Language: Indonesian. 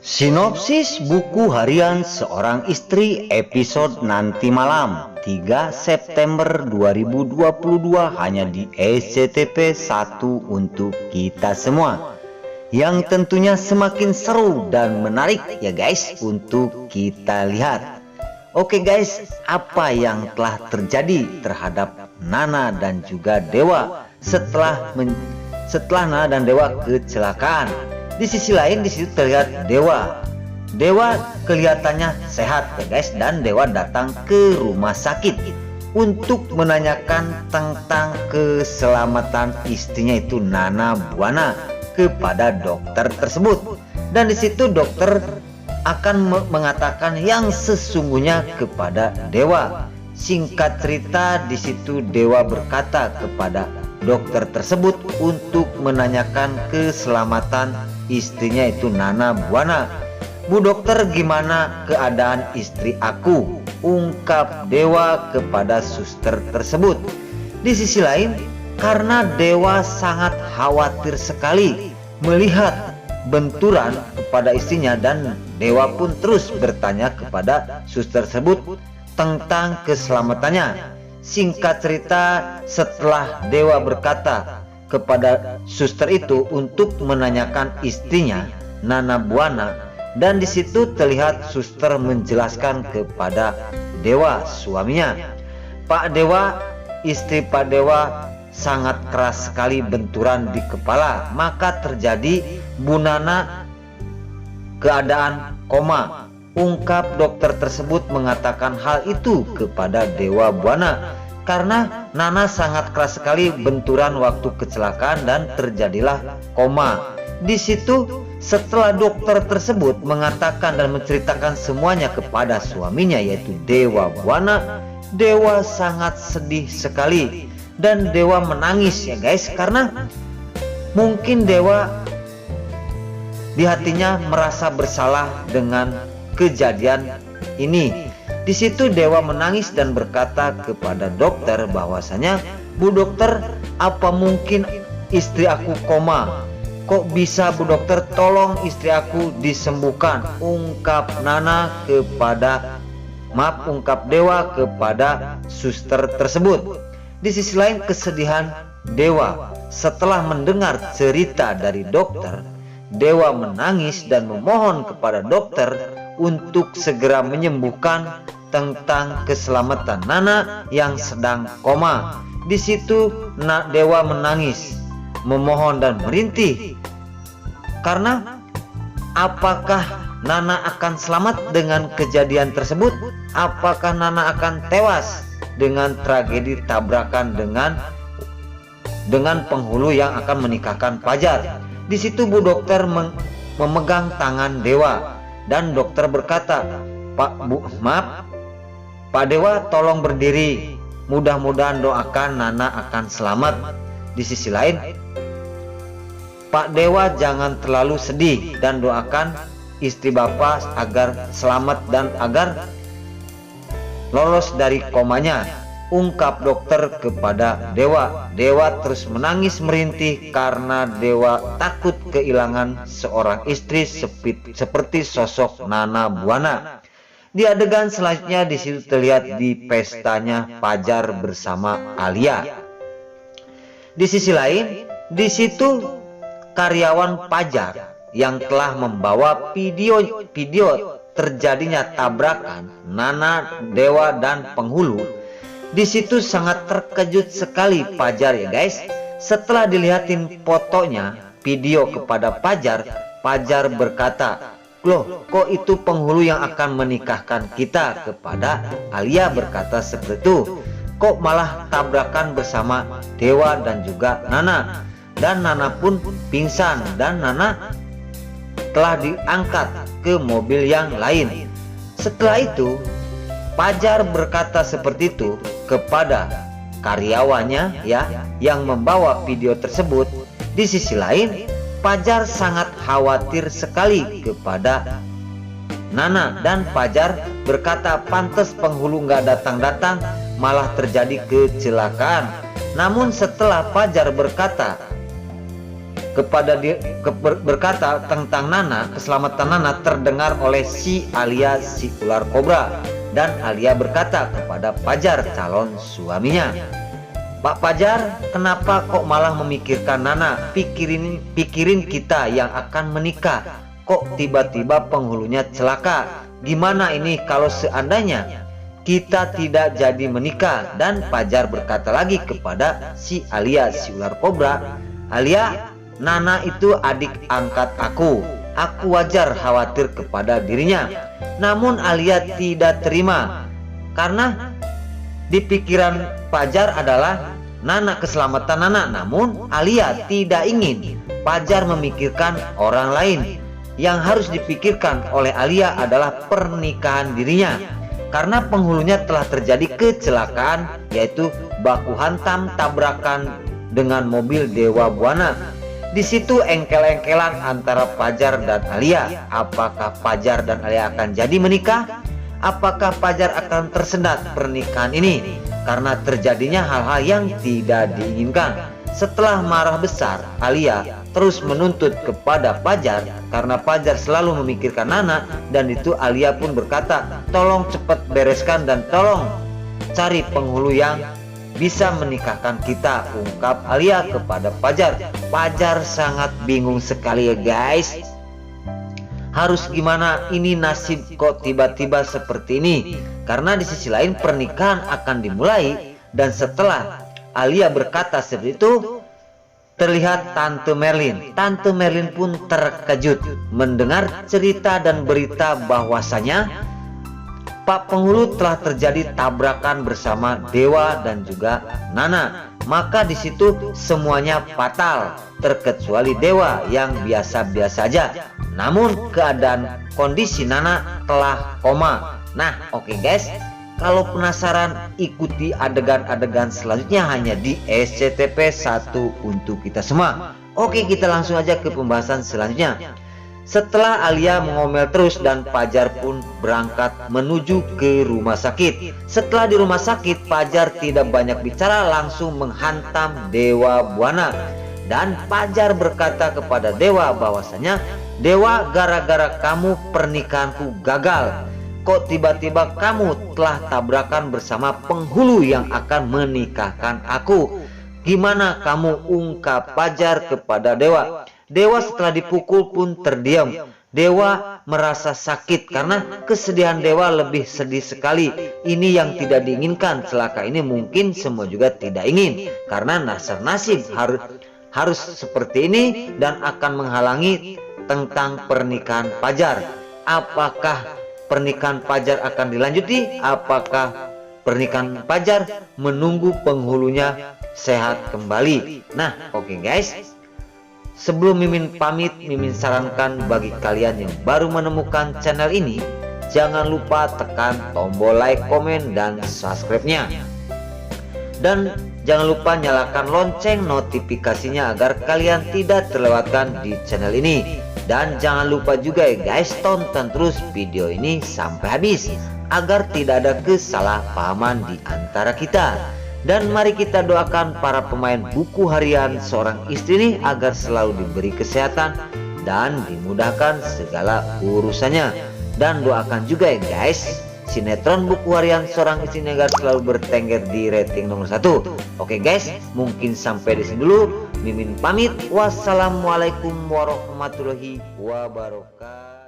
Sinopsis buku harian seorang istri episode nanti malam 3 September 2022 hanya di SCTV 1 untuk kita semua, yang tentunya semakin seru dan menarik ya guys untuk kita lihat. Oke guys, apa yang telah terjadi terhadap Nana dan juga Dewa setelah Nana dan Dewa kecelakaan? Di sisi lain, di situ terlihat Dewa kelihatannya sehat ya guys, dan Dewa datang ke rumah sakit untuk menanyakan tentang keselamatan istrinya itu Nana Buana kepada dokter tersebut. Dan di situ dokter akan mengatakan yang sesungguhnya kepada Dewa. Singkat cerita, di situ Dewa berkata kepada dokter tersebut untuk menanyakan keselamatan istrinya itu Nana Buana. "Bu dokter, gimana keadaan istri aku?" ungkap Dewa kepada suster tersebut. Di sisi lain, karena Dewa sangat khawatir sekali melihat benturan kepada istrinya, dan Dewa pun terus bertanya kepada suster tersebut tentang keselamatannya. Singkat cerita, setelah Dewa berkata kepada suster itu untuk menanyakan istrinya Nana Buana, dan di situ terlihat suster menjelaskan kepada Dewa suaminya, "Pak Dewa, istri Pak Dewa sangat keras sekali benturan di kepala, maka terjadi Bu Nana keadaan koma," ungkap dokter tersebut mengatakan hal itu kepada Dewa Buana karena Nana sangat keras sekali benturan waktu kecelakaan dan terjadilah koma. Di situ setelah dokter tersebut mengatakan dan menceritakan semuanya kepada suaminya yaitu Dewa Buana, Dewa sangat sedih sekali dan Dewa menangis ya guys, karena mungkin Dewa di hatinya merasa bersalah dengan kejadian ini. Di situ Dewa menangis dan berkata kepada dokter bahwasanya, "Bu dokter, apa mungkin istri aku koma? Kok bisa Bu dokter, tolong istri aku disembuhkan," ungkap Dewa kepada suster tersebut. Di sisi lain, kesedihan Dewa setelah mendengar cerita dari dokter, Dewa menangis dan memohon kepada dokter untuk segera menyembuhkan tentang keselamatan Nana yang sedang koma. Di situ Dewa menangis, memohon dan merintih karena apakah Nana akan selamat dengan kejadian tersebut? Apakah Nana akan tewas dengan tragedi tabrakan dengan penghulu yang akan menikahkan Fajar? Di situ Bu dokter memegang tangan Dewa dan dokter berkata, Pak Dewa, tolong berdiri. Mudah-mudahan doakan Nana akan selamat." Di sisi lain, Pak Dewa jangan terlalu sedih dan doakan istri Bapak agar selamat dan agar lolos dari komanya, ungkap dokter kepada Dewa. Dewa terus menangis merintih karena Dewa takut kehilangan seorang istri seperti sosok Nana Buana. Di adegan selanjutnya, di situ terlihat di pestanya Fajar bersama Alia. Di sisi lain, di situ karyawan Fajar yang telah membawa video terjadinya tabrakan Nana, Dewa dan penghulu. Di situ sangat terkejut sekali Fajar ya guys. Setelah dilihatin fotonya, video kepada Fajar, Fajar berkata, "Loh, kok itu penghulu yang akan menikahkan kita?" Kepada Alia berkata seperti itu. "Kok malah tabrakan bersama Dewa dan juga Nana?" Dan Nana pun pingsan dan Nana telah diangkat ke mobil yang lain. Setelah itu Fajar berkata seperti itu kepada karyawannya ya yang membawa video tersebut. Di sisi lain, Fajar sangat khawatir sekali kepada Nana dan Fajar berkata, "Pantes penghulu nggak datang-datang, malah terjadi kecelakaan." Namun setelah Fajar berkata berkata tentang Nana, keselamatan Nana terdengar oleh si Alia si ular kobra. Dan Alia berkata kepada Fajar calon suaminya, "Pak Fajar, kenapa kok malah memikirkan Nana? Pikirin kita yang akan menikah. Kok tiba-tiba penghulunya celaka? Gimana ini kalau seandainya kita tidak jadi menikah?" Dan Fajar berkata lagi kepada si Alia si ular kobra, "Alia, Nana itu adik angkat aku. Aku wajar khawatir kepada dirinya." Namun Alia tidak terima, karena di pikiran Fajar adalah Nana, keselamatan Nana. Namun Alia tidak ingin Fajar memikirkan orang lain. Yang harus dipikirkan oleh Alia adalah pernikahan dirinya, karena penghulunya telah terjadi kecelakaan, yaitu baku hantam tabrakan dengan mobil Dewa Buana. Di situ engkel-engkelan antara Fajar dan Alia. Apakah Fajar dan Alia akan jadi menikah? Apakah Fajar akan tersendat pernikahan ini karena terjadinya hal-hal yang tidak diinginkan? Setelah marah besar, Alia terus menuntut kepada Fajar karena Fajar selalu memikirkan Nana. Dan itu Alia pun berkata, "Tolong cepat bereskan dan tolong cari penghulu yang bisa menikahkan kita," ungkap Alia kepada Fajar. Fajar sangat bingung sekali ya guys. Harus gimana ini, nasib kok tiba-tiba seperti ini? Karena di sisi lain pernikahan akan dimulai. Dan setelah Alia berkata seperti itu, terlihat Tante Merlin. Tante Merlin pun terkejut mendengar cerita dan berita bahwasanya Pak Penghulu telah terjadi tabrakan bersama Dewa dan juga Nana. Maka di situ semuanya fatal, terkecuali Dewa yang biasa-biasa aja. Namun keadaan kondisi Nana telah koma. Nah, oke guys, kalau penasaran ikuti adegan-adegan selanjutnya hanya di SCTP 1 untuk kita semua. Oke, kita langsung aja ke pembahasan selanjutnya. Setelah Alia mengomel terus dan Fajar pun berangkat menuju ke rumah sakit. Setelah di rumah sakit, Fajar tidak banyak bicara, langsung menghantam Dewa Buana. Dan Fajar berkata kepada Dewa bahwasanya, "Dewa, gara-gara kamu pernikahanku gagal. Kok tiba-tiba kamu telah tabrakan bersama penghulu yang akan menikahkan aku? Gimana kamu?" ungkap Fajar kepada Dewa. Dewa setelah dipukul pun terdiam. Dewa merasa sakit karena kesedihan Dewa lebih sedih sekali. Ini yang tidak diinginkan. Celaka ini mungkin semua juga tidak ingin, karena nasib harus seperti ini dan akan menghalangi tentang pernikahan Fajar. Apakah pernikahan Fajar akan dilanjuti? Apakah pernikahan Fajar menunggu penghulunya sehat kembali? Nah, oke guys. Sebelum Mimin pamit, Mimin sarankan bagi kalian yang baru menemukan channel ini, jangan lupa tekan tombol like, komen, dan subscribe-nya. Dan jangan lupa nyalakan lonceng notifikasinya agar kalian tidak terlewatkan di channel ini. Dan jangan lupa juga ya guys, tonton terus video ini sampai habis agar tidak ada kesalahpahaman di antara kita. Dan mari kita doakan para pemain buku harian seorang istri ini agar selalu diberi kesehatan dan dimudahkan segala urusannya. Dan doakan juga ya guys, sinetron buku harian seorang istri ini agar selalu bertengger di rating nomor 1. Oke guys, mungkin sampai di sini dulu. Mimin pamit. Wassalamualaikum warahmatullahi wabarakatuh.